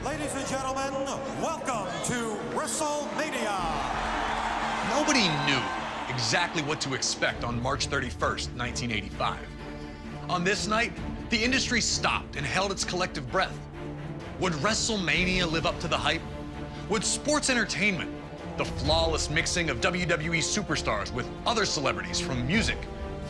Ladies and gentlemen, welcome to WrestleMania. Nobody knew exactly what to expect on March 31st, 1985. On this night, the industry stopped and held its collective breath. Would WrestleMania live up to the hype? Would sports entertainment, the flawless mixing of WWE superstars with other celebrities from music,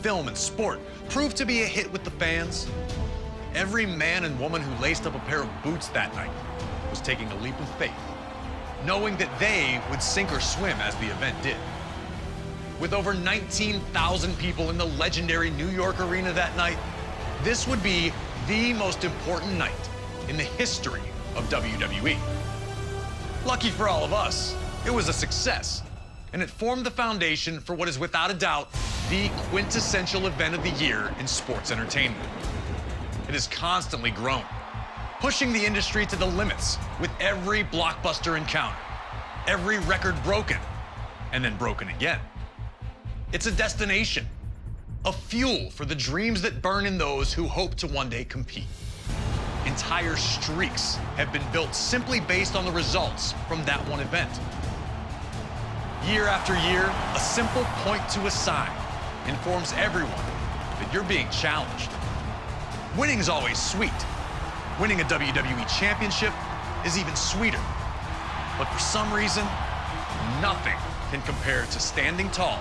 film, and sport, prove to be a hit with the fans? Every man and woman who laced up a pair of boots that night was taking a leap of faith, knowing that they would sink or swim as the event did. With over 19,000 people in the legendary New York arena that night, this would be the most important night in the history of WWE. Lucky for all of us, it was a success, and it formed the foundation for what is without a doubt the quintessential event of the year in sports entertainment. It has constantly grown, pushing the industry to the limits with every blockbuster encounter, every record broken, and then broken again. It's a destination, a fuel for the dreams that burn in those who hope to one day compete. Entire streaks have been built simply based on the results from that one event. Year after year, a simple point to a sign informs everyone that you're being challenged. Winning's always sweet. Winning a WWE championship is even sweeter. But for some reason, nothing can compare to standing tall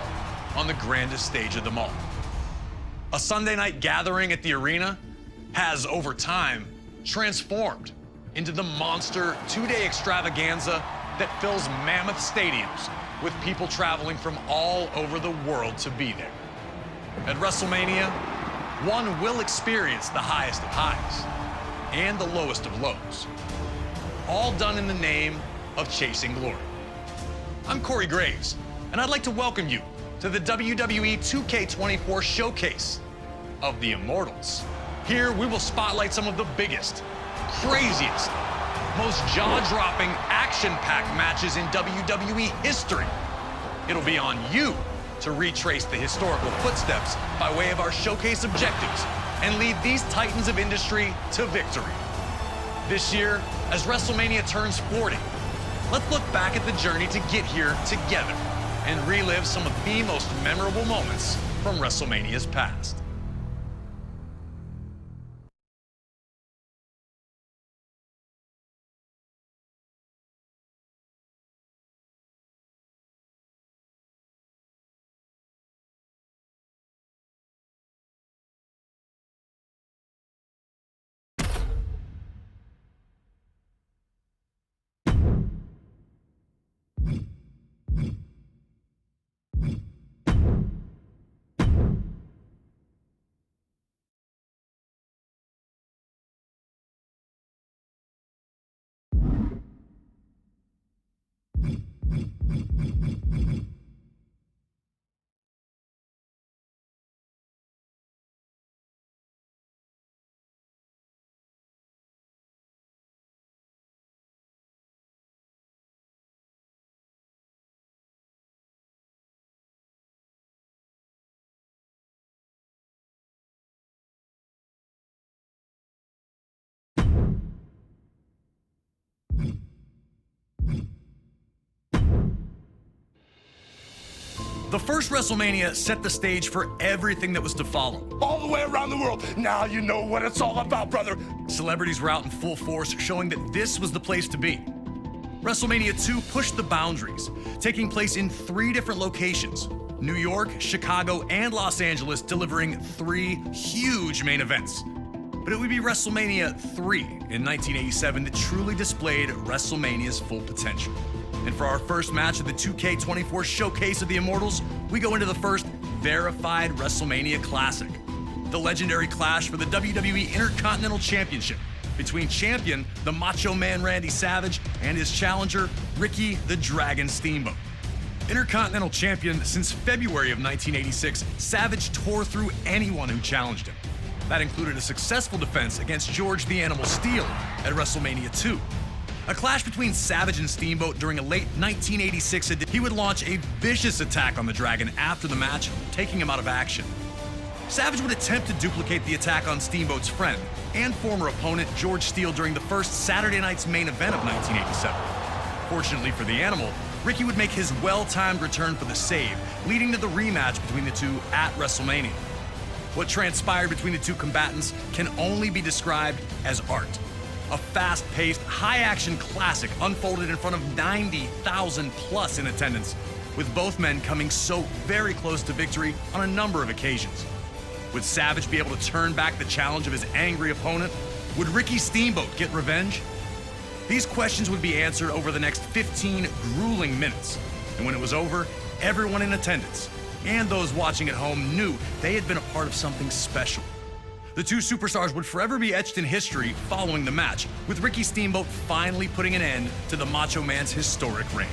on the grandest stage of them all. A Sunday night gathering at the arena has, over time, transformed into the monster two-day extravaganza that fills mammoth stadiums with people traveling from all over the world to be there. At WrestleMania, one will experience the highest of highs and the lowest of lows, all done in the name of chasing glory. I'm Corey Graves, and I'd like to welcome you to the WWE 2K24 showcase of the Immortals. Here, we will spotlight some of the biggest, craziest, most jaw-dropping, action-packed matches in WWE history. It'll be on you to retrace the historical footsteps by way of our showcase objectives and lead these titans of industry to victory. This year, as WrestleMania turns 40, let's look back at the journey to get here together and relive some of the most memorable moments from WrestleMania's past. The first WrestleMania set the stage for everything that was to follow. All the way around the world. Now you know what it's all about, brother. Celebrities were out in full force, showing that this was the place to be. WrestleMania 2 pushed the boundaries, taking place in 3 different locations: New York, Chicago, and Los Angeles, delivering 3 huge main events. But it would be WrestleMania 3 in 1987 that truly displayed WrestleMania's full potential. And for our first match of the 2K24 Showcase of the Immortals, we go into the first verified WrestleMania Classic, the legendary clash for the WWE Intercontinental Championship between champion, the Macho Man Randy Savage, and his challenger, Ricky the Dragon Steamboat. Intercontinental champion since February of 1986, Savage tore through anyone who challenged him. That included a successful defense against George the Animal Steele at WrestleMania 2. A clash between Savage and Steamboat during a late 1986 edition. He would launch a vicious attack on the Dragon after the match, taking him out of action. Savage would attempt to duplicate the attack on Steamboat's friend and former opponent George Steele during the first Saturday night's main event of 1987. Fortunately for the Animal, Ricky would make his well-timed return for the save, leading to the rematch between the two at WrestleMania. What transpired between the two combatants can only be described as art. A fast-paced, high-action classic unfolded in front of 90,000 plus in attendance, with both men coming so very close to victory on a number of occasions. Would Savage be able to turn back the challenge of his angry opponent? Would Ricky Steamboat get revenge? These questions would be answered over the next 15 grueling minutes. And when it was over, everyone in attendance and those watching at home knew they had been a part of something special. The two superstars would forever be etched in history following the match, with Ricky Steamboat finally putting an end to the Macho Man's historic reign.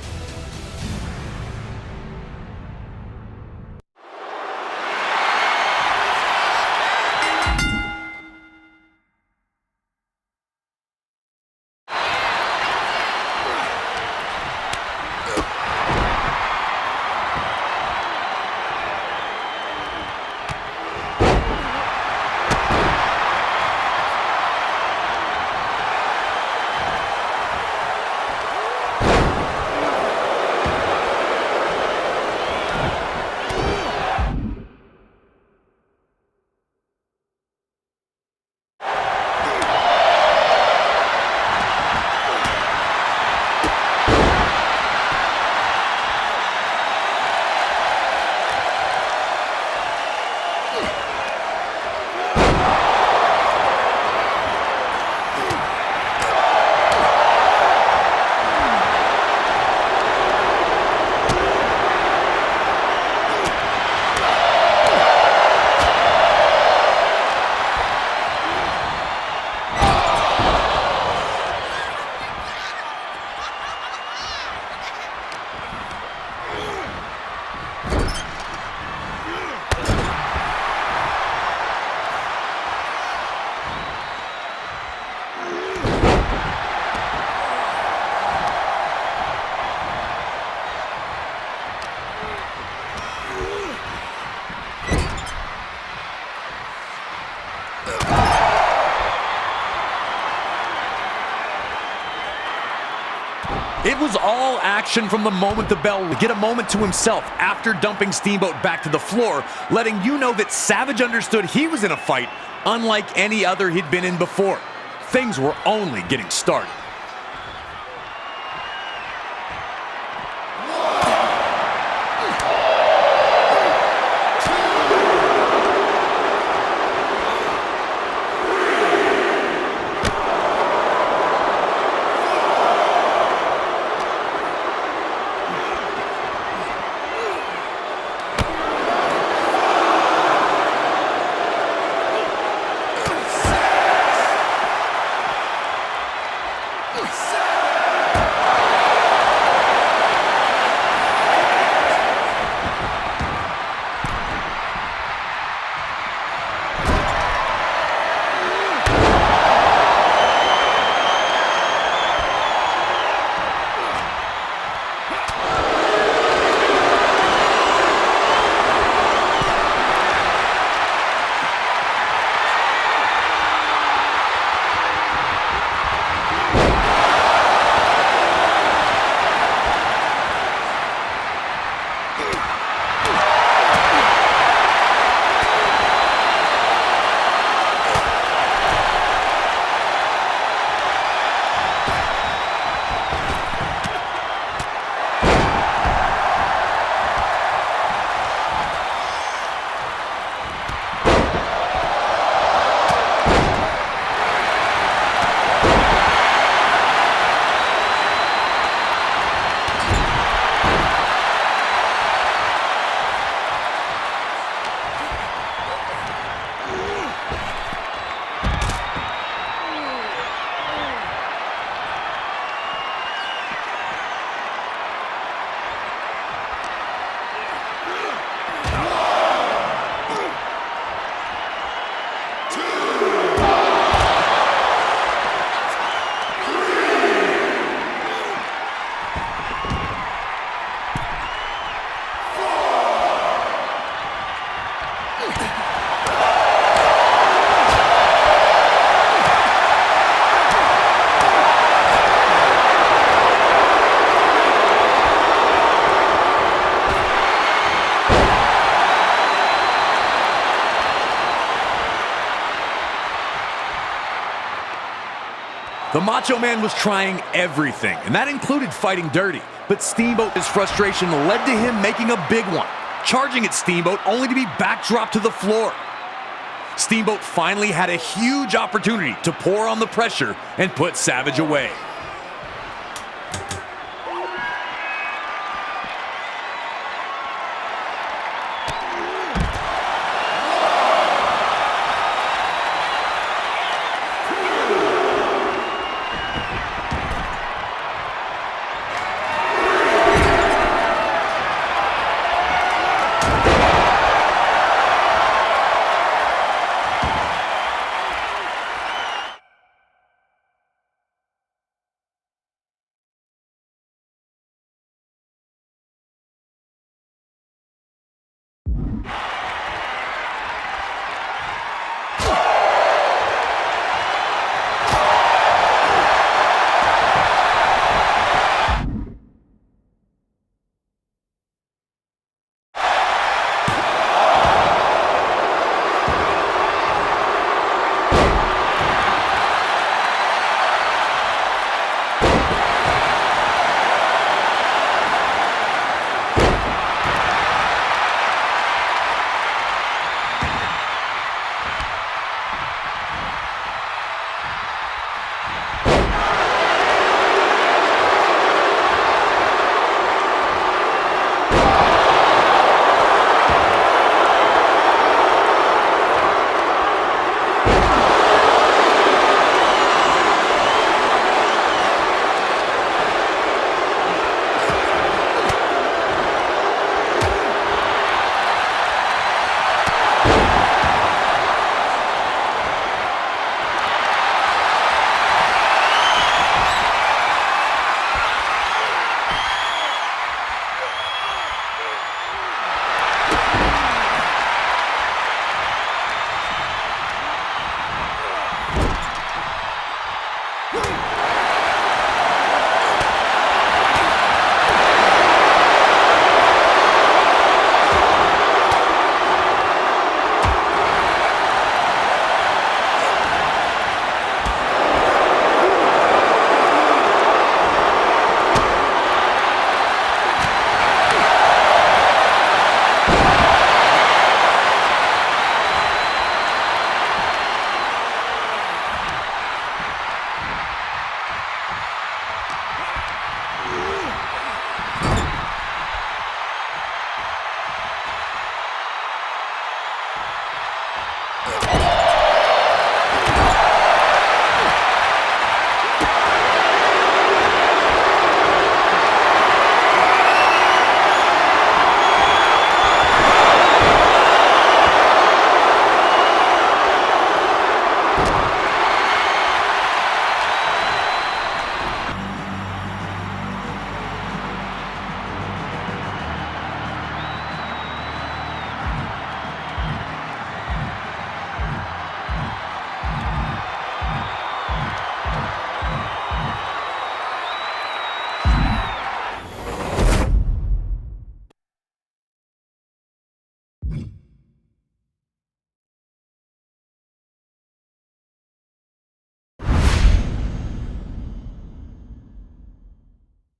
It was all action from the moment the bell would get a moment to himself after dumping Steamboat back to the floor, letting you know that Savage understood he was in a fight unlike any other he'd been in before. Things were only getting started. The Macho Man was trying everything, and that included fighting dirty. But Steamboat's frustration led to him making a big one, charging at Steamboat only to be backdropped to the floor. Steamboat finally had a huge opportunity to pour on the pressure and put Savage away.